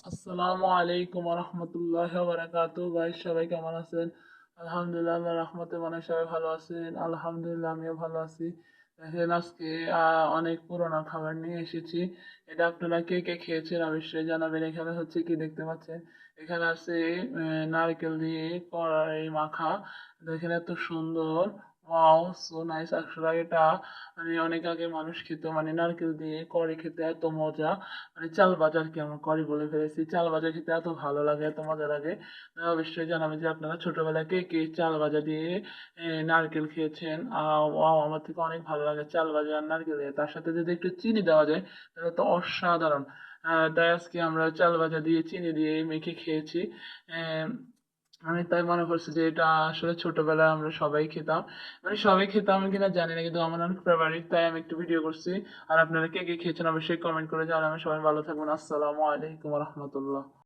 আসসালামু আলাইকুম রহমতুল্লাহি ওয়া বারাকাতুহু। গাইস, সবাই কেমন আছেন? আলহামদুলিল্লাহ, আল্লাহর রহমতে মনে হয় সবাই ভালো আছেন। আলহামদুলিল্লাহ, আমিও ভালো আছি। দেখেন, আজকে অনেক পুরোনো খাবার নিয়ে এসেছি। এটা আপনারা কে কে খেয়েছেন অবশ্যই জানাবেন। এখানে হচ্ছে কি দেখতে পাচ্ছেন, এখানে আছে নারকেল দিয়ে কড়াই মাখা। দেখেন এত সুন্দর, ওয়াও, সো নাইস। আসলে এটা মানে অনেক আগে মানুষ খেত, মানে নারকেল দিয়ে করে খেতে এত মজা। মানে চাল ভাজা আর কি, আমরা করি বলে ফেলেছি। চাল ভাজা খেতে এত ভালো লাগে, এত মজা লাগে। অবশ্যই জানাবেন যে আপনারা ছোটবেলায় কে কে চাল ভাজা দিয়ে নারকেল খেয়েছেন। আমার থেকে অনেক ভালো লাগে চাল ভাজা আর নারকেল দিয়ে, তার সাথে যদি একটু চিনি দেওয়া যায় তাহলে তো অসাধারণ। তাই আজকে আমরা চাল ভাজা দিয়ে চিনি দিয়ে মেখে খেয়েছি। আহ, আমি তাই মনে করছি যে এটা আসলে ছোটবেলায় আমরা সবাই খেতাম। মানে সবাই খেতাম কিনা জানি না, কিন্তু আমার অনেক ফেভারিট, তাই আমি একটু ভিডিও করছি। আর আপনারা কে কে খেয়েছেন অবশ্যই কমেন্ট করে জানাবেন। সবাই ভালো থাকবেন। আসসালামু আলাইকুম রহমতুল্লাহ।